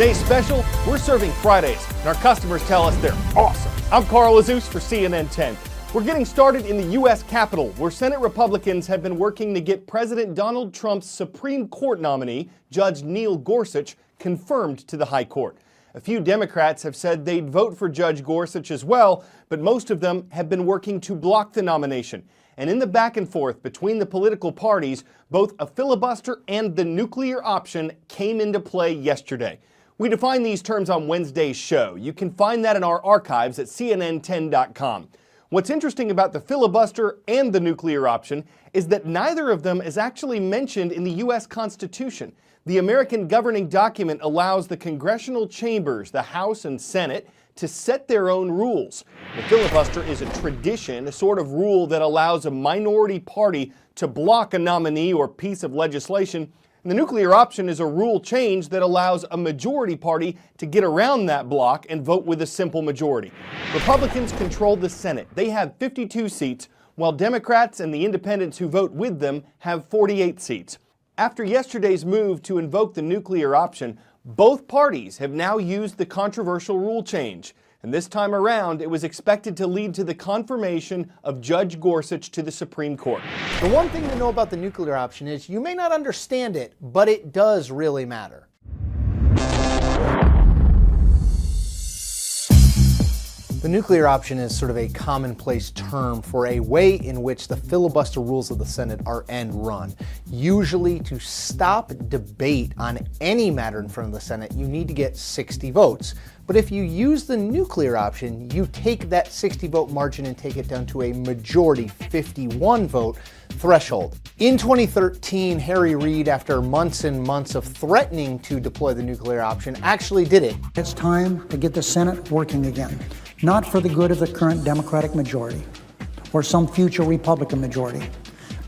Today's special, we're serving Fridays, and our customers tell us they're awesome. I'm Carl Azus for CNN 10. We're getting started in the U.S. Capitol, where Senate Republicans have been working to get President Donald Trump's Supreme Court nominee, Judge Neil Gorsuch, confirmed to the High Court. A few Democrats have said they'd vote for Judge Gorsuch as well, but most of them have been working to block the nomination. And in the back and forth between the political parties, both a filibuster and the nuclear option came into play yesterday. We define these terms on Wednesday's show. You can find that in our archives at CNN10.com. What's interesting about the filibuster and the nuclear option is that neither of them is actually mentioned in the U.S. Constitution. The American governing document allows the congressional chambers, the House and Senate, to set their own rules. The filibuster is a tradition, a sort of rule that allows a minority party to block a nominee or piece of legislation. And the nuclear option is a rule change that allows a majority party to get around that block and vote with a simple majority. Republicans control the Senate. They have 52 seats, while Democrats and the independents who vote with them have 48 seats. After yesterday's move to invoke the nuclear option, both parties have now used the controversial rule change. And this time around, it was expected to lead to the confirmation of Judge Gorsuch to the Supreme Court. The one thing to know about the nuclear option is you may not understand it, but it does really matter. The nuclear option is sort of a commonplace term for a way in which the filibuster rules of the Senate are end run. Usually, to stop debate on any matter in front of the Senate, you need to get 60 votes. But if you use the nuclear option, you take that 60 vote margin and take it down to a majority 51 vote threshold. In 2013, Harry Reid, after months and months of threatening to deploy the nuclear option, actually did it. It's time to get the Senate working again, not for the good of the current Democratic majority or some future Republican majority,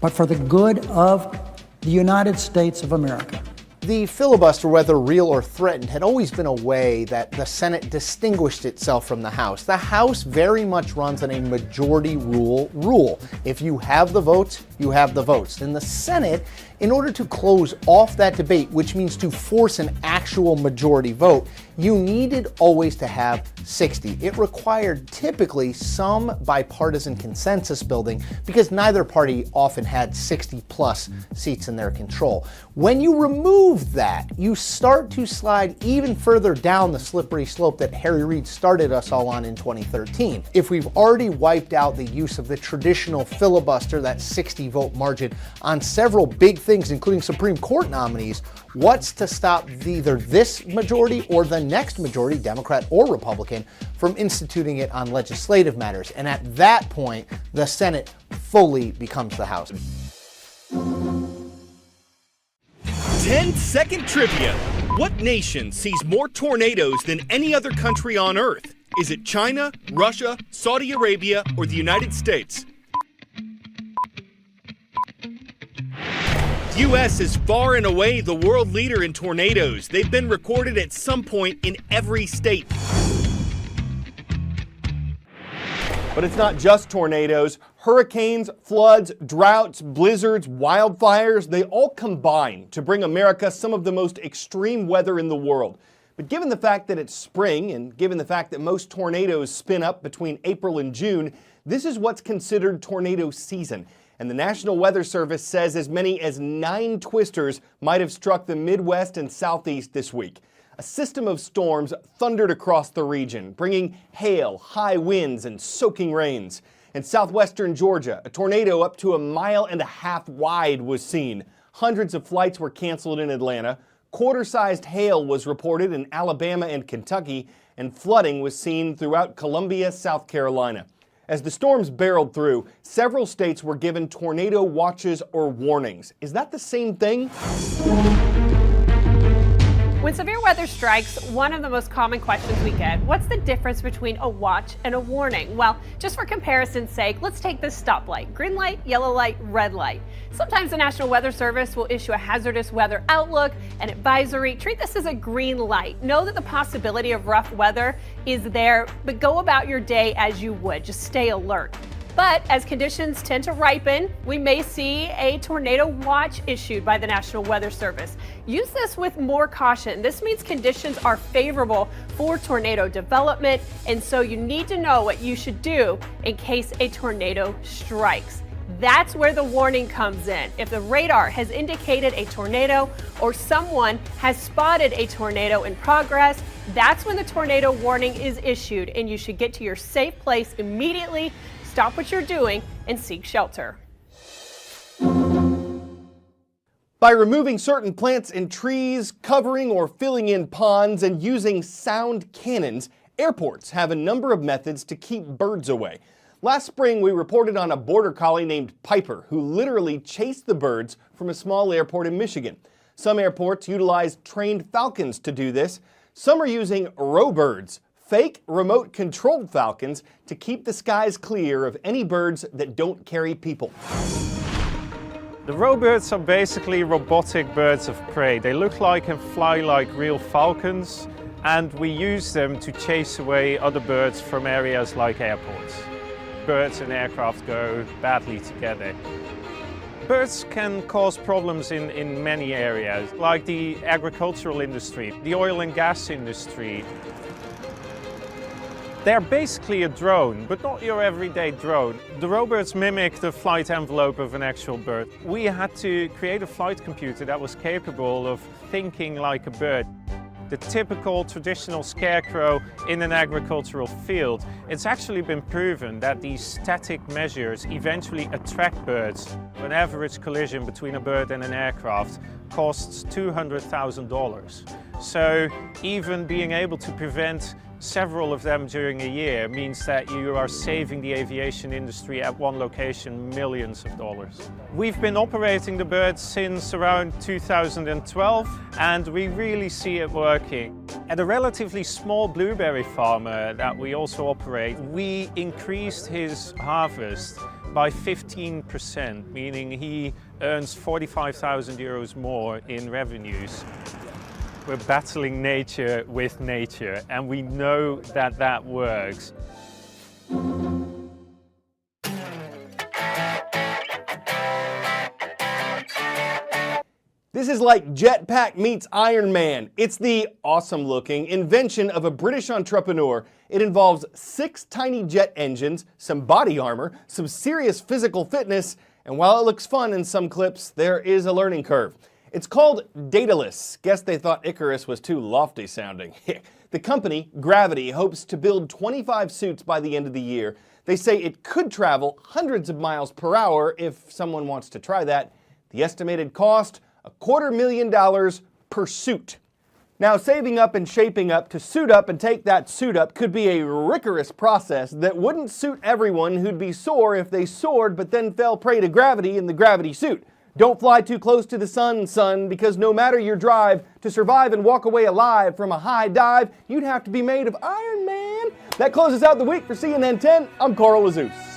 but for the good of the United States of America. The filibuster, whether real or threatened, had always been a way that the Senate distinguished itself from the House. The House very much runs on a majority rule. If you have the votes, you have the votes. In the Senate, in order to close off that debate, which means to force an actual majority vote, you needed always to have 60. It required typically some bipartisan consensus building because neither party often had 60 plus seats in their control. When you remove that, you start to slide even further down the slippery slope that Harry Reid started us all on in 2013. If we've already wiped out the use of the traditional filibuster, that 60 vote margin, on several big things, including Supreme Court nominees, what's to stop either this majority or the next majority, Democrat or Republican, from instituting it on legislative matters? And at that point, the Senate fully becomes the House. 10-second trivia. What nation sees more tornadoes than any other country on Earth? Is it China, Russia, Saudi Arabia, or the United States? The U.S. is far and away the world leader in tornadoes. They've been recorded at some point in every state. But it's not just tornadoes. Hurricanes, floods, droughts, blizzards, wildfires, they all combine to bring America some of the most extreme weather in the world. But given the fact that it's spring and given the fact that most tornadoes spin up between April and June, this is what's considered tornado season. And the National Weather Service says as many as 9 twisters might have struck the Midwest and Southeast this week. A system of storms thundered across the region, bringing hail, high winds, and soaking rains. In southwestern Georgia, a tornado up to 1.5 miles wide was seen. Hundreds of flights were canceled in Atlanta. Quarter-sized hail was reported in Alabama and Kentucky, and flooding was seen throughout Columbia, South Carolina. As the storms barreled through, several states were given tornado watches or warnings. Is that the same thing? When severe weather strikes, one of the most common questions we get, what's the difference between a watch and a warning? Well, just for comparison's sake, let's take this stoplight. Green light, yellow light, red light. Sometimes the National Weather Service will issue a hazardous weather outlook, an advisory. Treat this as a green light. Know that the possibility of rough weather is there, but go about your day as you would. Just stay alert. But as conditions tend to ripen, we may see a tornado watch issued by the National Weather Service. Use this with more caution. This means conditions are favorable for tornado development, and so you need to know what you should do in case a tornado strikes. That's where the warning comes in. If the radar has indicated a tornado or someone has spotted a tornado in progress, that's when the tornado warning is issued, and you should get to your safe place immediately. Stop what you're doing and seek shelter. By removing certain plants and trees, covering or filling in ponds, and using sound cannons, airports have a number of methods to keep birds away. Last spring, we reported on a border collie named Piper who literally chased the birds from a small airport in Michigan. Some airports utilize trained falcons to do this. Some are using row birds, fake remote-controlled falcons, to keep the skies clear of any birds that don't carry people. The row birds are basically robotic birds of prey. They look like and fly like real falcons, and we use them to chase away other birds from areas like airports. Birds and aircraft go badly together. Birds can cause problems in many areas, like the agricultural industry, the oil and gas industry. They're basically a drone, but not your everyday drone. The row birds mimic the flight envelope of an actual bird. We had to create a flight computer that was capable of thinking like a bird. The typical traditional scarecrow in an agricultural field, it's actually been proven that these static measures eventually attract birds. An average collision between a bird and an aircraft costs $200,000. So even being able to prevent several of them during a year means that you are saving the aviation industry at one location millions of dollars. We've been operating the birds since around 2012, and we really see it working. At a relatively small blueberry farmer that we also operate, we increased his harvest by 15%, meaning he earns 45,000 euros more in revenues. We're battling nature with nature, and we know that that works. This is like Jetpack meets Iron Man. It's the awesome-looking invention of a British entrepreneur. It involves 6 tiny jet engines, some body armor, some serious physical fitness, and while it looks fun in some clips, there is a learning curve. It's called Daedalus. Guess they thought Icarus was too lofty sounding. The company, Gravity, hopes to build 25 suits by the end of the year. They say it could travel hundreds of miles per hour if someone wants to try that. The estimated cost, $250,000 per suit. Now, saving up and shaping up to suit up and take that suit up could be a rigorous process that wouldn't suit everyone who'd be sore if they soared but then fell prey to gravity in the gravity suit. Don't fly too close to the sun, son, because no matter your drive, to survive and walk away alive from a high dive, you'd have to be made of Iron Man. That closes out the week for CNN 10. I'm Carl Azus.